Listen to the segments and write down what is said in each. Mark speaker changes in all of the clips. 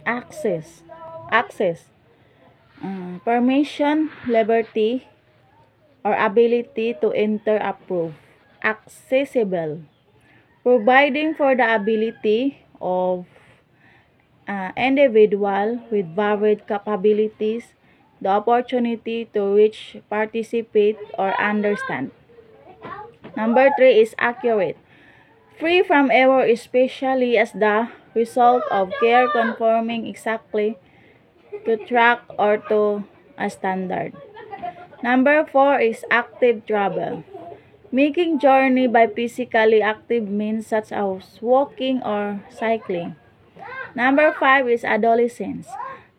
Speaker 1: Access. Access. Permission, liberty, or ability to enter, approve. Accessible. Providing for the ability of individual with varied capabilities the opportunity to reach, participate, or understand. Number 3 is accurate. Free from error, especially as the result of care conforming exactly to track or to a standard. Number 4 is active travel. Making journey by physically active means such as walking or cycling. Number 5 is adolescence.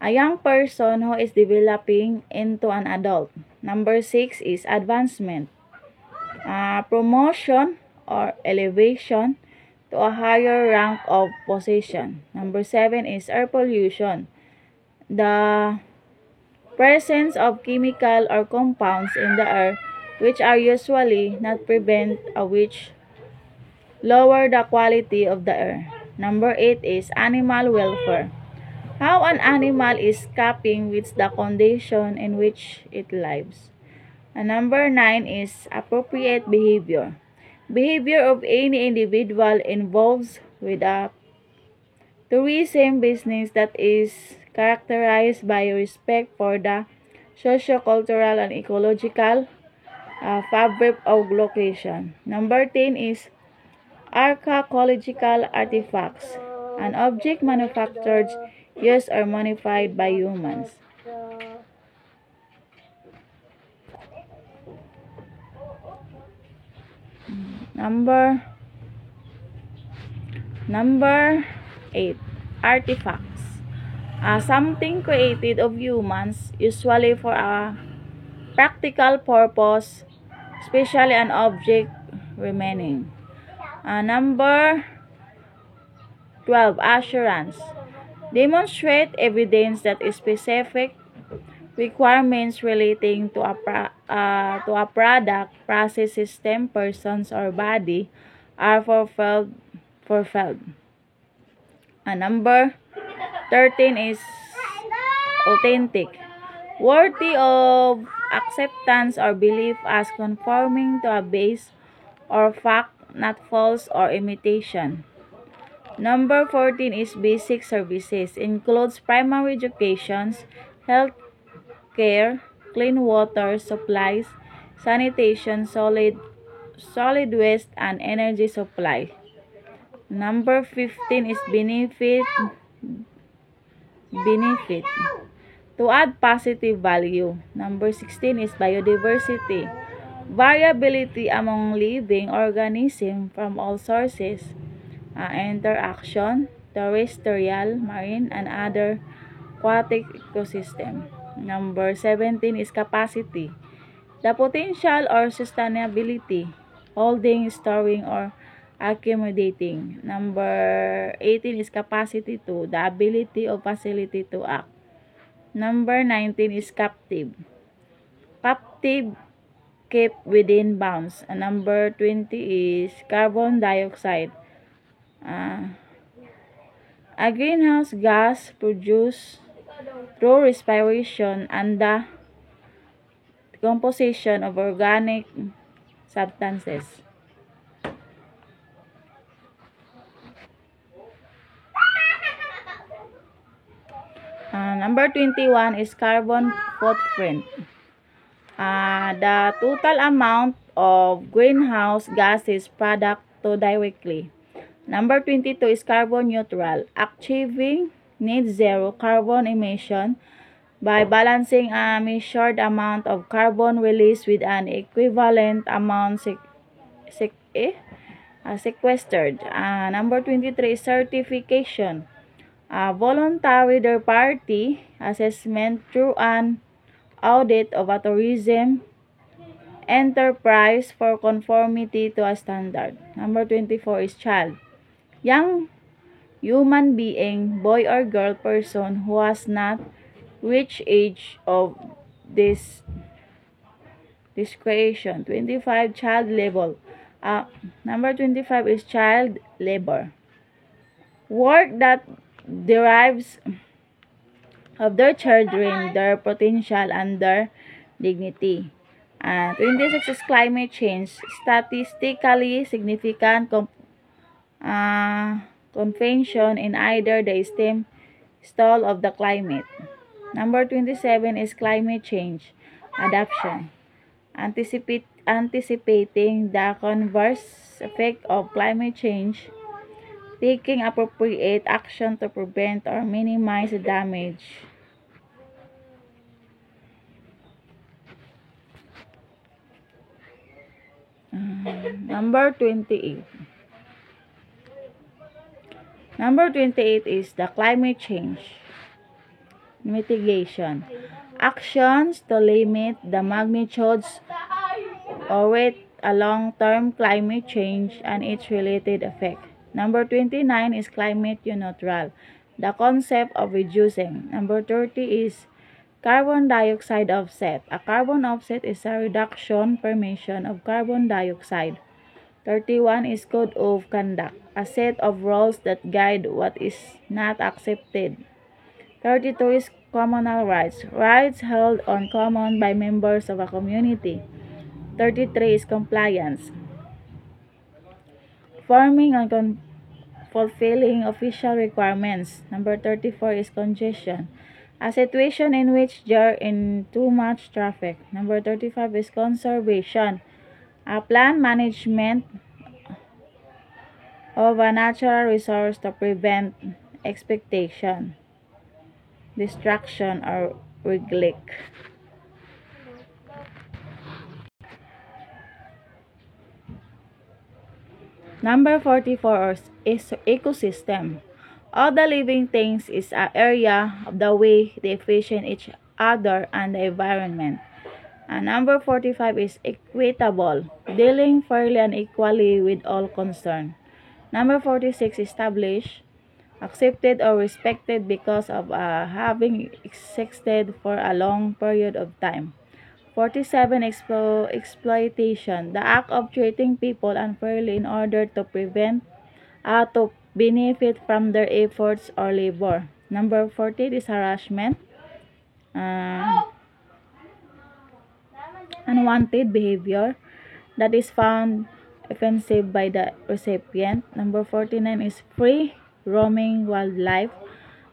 Speaker 1: A young person who is developing into an adult. Number 6 is advancement. Promotion or elevation to a higher rank of position. Number 7 is air pollution. The presence of chemical or compounds in the air which are usually not prevent which lower the quality of the air. Number 8 is animal welfare. How an animal is coping with the condition in which it lives. And number 9 is appropriate behavior. Behavior of any individual involves with a tourism business that is characterized by respect for the socio-cultural and ecological fabric of location. Number 10 is archaeological artifacts, an object manufactured, used, or modified by humans. Number 8, artifacts. Something created of humans, usually for a practical purpose, especially an object remaining. Number 12, assurance. Demonstrate evidence that specific requirements relating to a product, process, system, persons, or body are fulfilled. Number 13 is authentic. Worthy of acceptance or belief as conforming to a base or fact, not false or imitation. Number 14 is basic services. Includes primary education, health care, clean water supplies, sanitation, solid waste, and energy supply. Number 15 is benefit. To add positive value. Number 16 is biodiversity. Variability among living organisms from all sources. Interaction, terrestrial, marine, and other aquatic ecosystem. Number 17 is capacity. The potential or sustainability, holding, storing, or accommodating. Number 18 is capacity to, the ability or facility to act. Number 19 is captive. Captive, kept within bounds. Number 20 is carbon dioxide. A greenhouse gas produced through respiration and the composition of organic substances. Number 21 is carbon footprint. The total amount of greenhouse gases product to directly. Number 22 is carbon neutral. Achieving net zero carbon emission by balancing a measured amount of carbon released with an equivalent amount sequestered. Number 23 is certification. Voluntary third-party assessment through an audit of a tourism enterprise for conformity to a standard. Number 24 is child. Young human being, boy or girl person who has not reached age of this creation. 25, child labor. Number 25 is child labor. Work that derives of their children, their potential, and their dignity. 26 is climate change. Statistically significant convention in either the extreme stall of the climate. Number 27 is climate change adaptation. Anticipating the converse effect of climate change, taking appropriate action to prevent or minimize the damage. Number 28. Number 28 is the climate change mitigation. Actions to limit the magnitudes or rate a long-term climate change and its related effect. Number 29 is climate neutral. The concept of reducing. Number 30 is carbon dioxide offset. A carbon offset is a reduction per emission of carbon dioxide. 31 is code of conduct. A set of rules that guide what is not accepted. 32 is communal rights. Rights held on common by members of a community. 33 is compliance. Forming and fulfilling official requirements. Number 34 is congestion. A situation in which there is too much traffic. Number 35 is conservation. A planned management of a natural resource to prevent expectation, destruction, or neglect. Number 44 is ecosystem. All the living things is an area of the way they efficient each other and the environment. And number 45 is equitable, dealing fairly and equally with all concerned. Number 46, establish, accepted or respected because of having existed for a long period of time. 47, exploitation, the act of treating people unfairly in order to to benefit from their efforts or labor. Number 40 is harassment. Unwanted behavior that is found offensive by the recipient. Number 49 is free roaming wildlife,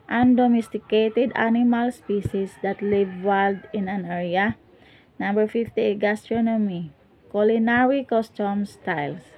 Speaker 1: undomesticated animal species that live wild in an area. Number 50, gastronomy, culinary customs styles.